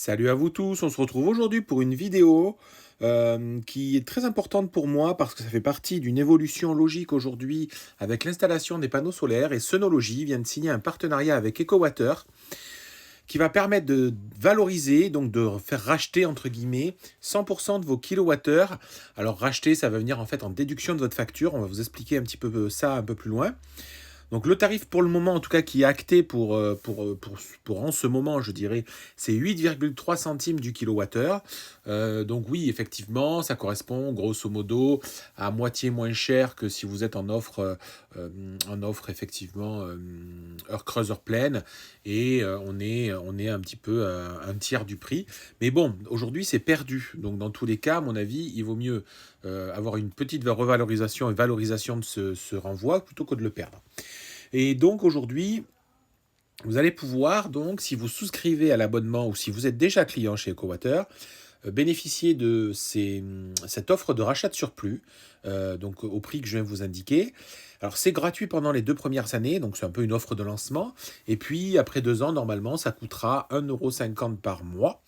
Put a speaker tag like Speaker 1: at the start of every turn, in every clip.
Speaker 1: Salut à vous tous, on se retrouve aujourd'hui pour une vidéo qui est très importante pour moi parce que ça fait partie d'une évolution logique aujourd'hui avec l'installation des panneaux solaires et Sonology vient de signer un partenariat avec EcoWater qui va permettre de valoriser, donc de faire racheter entre guillemets 100% de vos kilowattheures. Alors racheter, ça va venir en fait en déduction de votre facture, on va vous expliquer un petit peu ça un peu plus loin. Donc le tarif pour le moment, en tout cas qui est acté pour en ce moment, je dirais, c'est 8,3 centimes du kilowattheure. Donc oui, effectivement, ça correspond grosso modo à moitié moins cher que si vous êtes en offre effectivement heure creuse, heure pleine. Et on est un petit peu à un tiers du prix. Mais bon, aujourd'hui c'est perdu. Donc dans tous les cas, à mon avis, il vaut mieux avoir une petite revalorisation et valorisation de ce renvoi plutôt que de le perdre. Et donc aujourd'hui, vous allez pouvoir, donc, si vous souscrivez à l'abonnement ou si vous êtes déjà client chez EcoWater, bénéficier de cette offre de rachat de surplus, donc au prix que je viens de vous indiquer. Alors c'est gratuit pendant les 2 premières années, donc c'est un peu une offre de lancement. Et puis après 2 ans, normalement, ça coûtera 1,50 € par mois.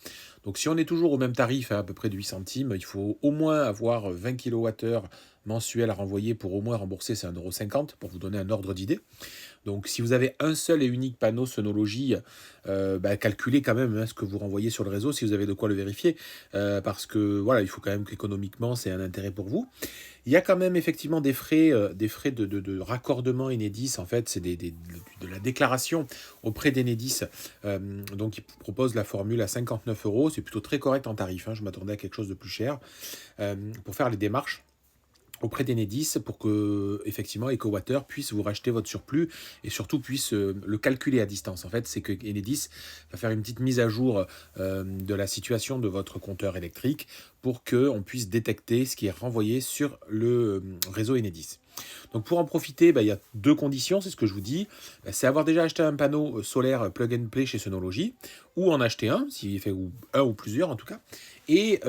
Speaker 1: Donc si on est toujours au même tarif, à peu près de 8 centimes, il faut au moins avoir 20 kWh mensuels à renvoyer pour au moins rembourser ces 1,50 € pour vous donner un ordre d'idée. Donc si vous avez un seul et unique panneau Sonology, calculez quand même ce que vous renvoyez sur le réseau si vous avez de quoi le vérifier, parce que voilà, il faut quand même qu'économiquement c'est un intérêt pour vous. Il y a quand même effectivement des frais de raccordement Enedis. En fait, c'est de la déclaration auprès d'Enedis. Donc, ils proposent la formule à 59 euros. C'est plutôt très correct en tarif, hein. Je m'attendais à quelque chose de plus cher pour faire les démarches auprès d'Enedis pour que effectivement EcoWater puisse vous racheter votre surplus et surtout puisse le calculer à distance. En fait, c'est que Enedis va faire une petite mise à jour de la situation de votre compteur électrique pour qu'on puisse détecter ce qui est renvoyé sur le réseau Enedis. Donc pour en profiter, il y a 2 conditions, c'est ce que je vous dis. C'est avoir déjà acheté un panneau solaire plug and play chez Sonology, ou en acheter un, s'il fait ou un ou plusieurs en tout cas. Et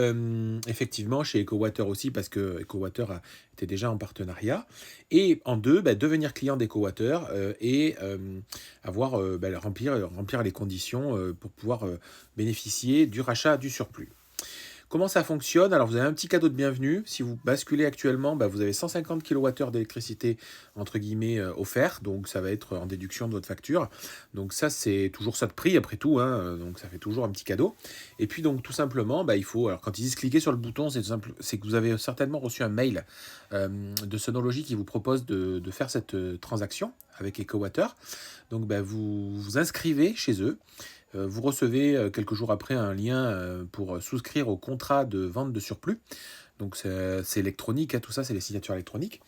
Speaker 1: effectivement chez EcoWater aussi, parce que EcoWater était déjà en partenariat. Et en 2, devenir client d'EcoWater et remplir les conditions pour pouvoir bénéficier du rachat du surplus. Comment ça fonctionne? Alors, vous avez un petit cadeau de bienvenue. Si vous basculez actuellement, vous avez 150 kWh d'électricité, entre guillemets, offert. Donc, ça va être en déduction de votre facture. Donc, ça, c'est toujours ça de prix, après tout, hein. Donc, ça fait toujours un petit cadeau. Et puis, donc, tout simplement, il faut... Alors, quand ils disent cliquer sur le bouton, c'est que vous avez certainement reçu un mail de Sonology qui vous propose de faire cette transaction avec EcoWater. Donc, vous vous inscrivez chez eux. Vous recevez quelques jours après un lien pour souscrire au contrat de vente de surplus. Donc c'est électronique, hein, tout ça c'est les signatures électroniques.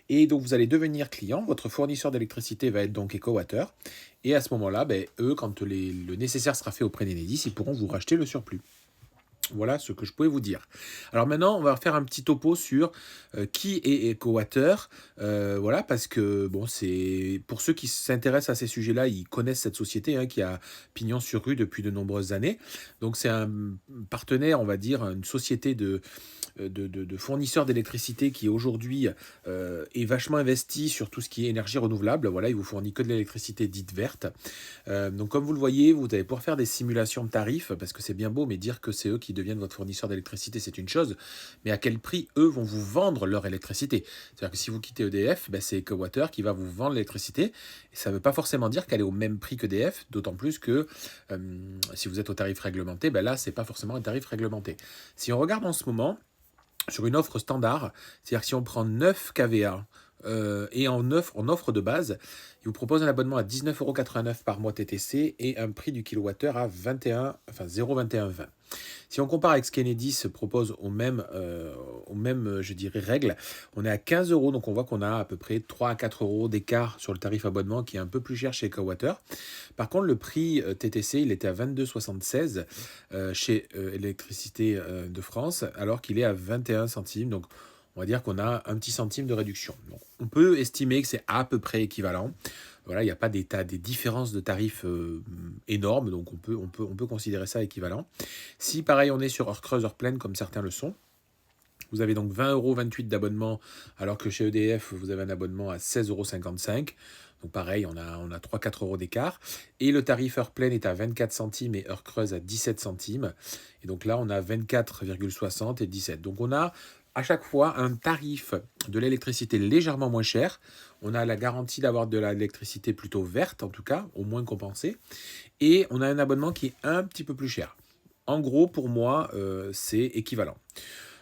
Speaker 1: Et donc vous allez devenir client, votre fournisseur d'électricité va être donc EcoWater. Et à ce moment-là, eux, quand le nécessaire sera fait auprès d'Enedis, ils pourront vous racheter le surplus. Voilà ce que je pouvais vous dire. Alors maintenant, on va faire un petit topo sur qui est EcoWater. Voilà, parce que bon, c'est pour ceux qui s'intéressent à ces sujets-là, ils connaissent cette société qui a pignon sur rue depuis de nombreuses années. Donc c'est un partenaire, on va dire, une société de fournisseurs d'électricité qui aujourd'hui est vachement investi sur tout ce qui est énergie renouvelable. Voilà, il vous fournit que de l'électricité dite verte. Donc comme vous le voyez, vous allez pouvoir faire des simulations de tarifs, parce que c'est bien beau, mais dire que c'est eux qui deviennent votre fournisseur d'électricité, c'est une chose, mais à quel prix eux vont vous vendre leur électricité? C'est-à-dire que si vous quittez EDF, c'est EcoWater qui va vous vendre l'électricité, et ça ne veut pas forcément dire qu'elle est au même prix qu'EDF, d'autant plus que si vous êtes au tarif réglementé, là, c'est pas forcément un tarif réglementé. Si on regarde en ce moment, sur une offre standard, c'est-à-dire que si on prend 9 kVA et en offre de base, il vous propose un abonnement à 19,89 € par mois TTC et un prix du kilowattheure à 0,2120. Si on compare avec ce qu'Enedis se propose aux mêmes, je dirais, règles, on est à 15 €, donc on voit qu'on a à peu près 3 à 4 € d'écart sur le tarif abonnement qui est un peu plus cher chez EcoWater. Par contre, le prix TTC, il était à 22,76 chez Électricité de France, alors qu'il est à 21 centimes, donc on va dire qu'on a un petit centime de réduction. Donc, on peut estimer que c'est à peu près équivalent. Voilà, il n'y a pas des différences de tarifs énormes, donc on peut considérer ça équivalent. Si pareil on est sur heure creuse, heure pleine, comme certains le sont, vous avez donc 20,28 € d'abonnement, alors que chez EDF, vous avez un abonnement à 16,55 €. Donc pareil, on a 3-4 euros d'écart. Et le tarif heure pleine est à 24 centimes et heure creuse à 17 centimes. Et donc là, on a 24,60 et 17. Donc on a à chaque fois un tarif de l'électricité légèrement moins cher. On a la garantie d'avoir de l'électricité plutôt verte, en tout cas, au moins compensée. Et on a un abonnement qui est un petit peu plus cher. En gros, pour moi, c'est équivalent.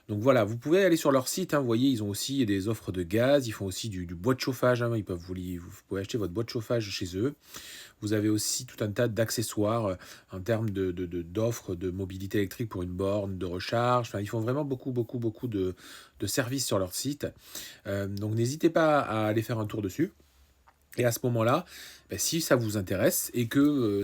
Speaker 1: Donc voilà, vous pouvez aller sur leur site, hein, vous voyez, ils ont aussi des offres de gaz, ils font aussi du bois de chauffage, hein, vous pouvez acheter votre bois de chauffage chez eux. Vous avez aussi tout un tas d'accessoires en termes d'offres de mobilité électrique pour une borne de recharge. Enfin, ils font vraiment beaucoup de services sur leur site. Donc n'hésitez pas à aller faire un tour dessus. Et à ce moment-là, si ça vous intéresse et que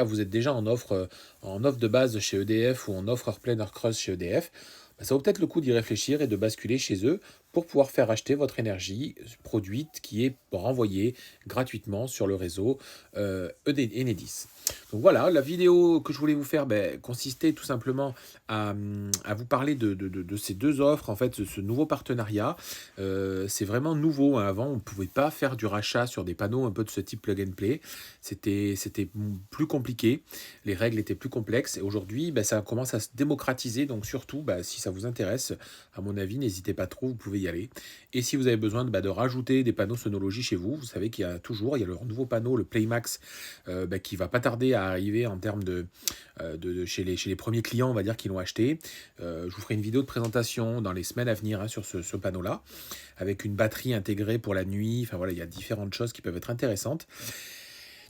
Speaker 1: vous êtes déjà en offre de base chez EDF ou en offre heure pleine, heure creuse chez EDF, ça vaut peut-être le coup d'y réfléchir et de basculer chez eux pour pouvoir faire acheter votre énergie produite qui est renvoyée gratuitement sur le réseau Enedis. Donc voilà, la vidéo que je voulais vous faire consistait tout simplement à vous parler de ces deux offres, en fait, de ce nouveau partenariat. C'est vraiment nouveau, hein. Avant, on ne pouvait pas faire du rachat sur des panneaux un peu de ce type plug and play. C'était plus compliqué, les règles étaient plus complexes. Et aujourd'hui, ça commence à se démocratiser. Donc surtout, si ça vous intéresse, à mon avis, n'hésitez pas trop, vous pouvez y aller. Et si vous avez besoin de rajouter des panneaux Sonologie chez vous, vous savez qu'il y a le nouveau panneau, le Playmax, qui va pas tarder à arriver en termes chez les premiers clients, on va dire, qui l'ont acheté. Je vous ferai une vidéo de présentation dans les semaines à venir, hein, sur ce panneau-là, avec une batterie intégrée pour la nuit. Enfin voilà, il y a différentes choses qui peuvent être intéressantes.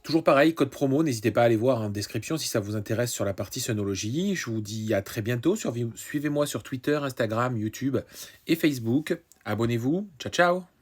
Speaker 1: Toujours pareil, code promo, n'hésitez pas à aller voir en description si ça vous intéresse sur la partie Sonologie. Je vous dis à très bientôt. Suivez-moi sur Twitter, Instagram, YouTube et Facebook. Abonnez-vous. Ciao, ciao!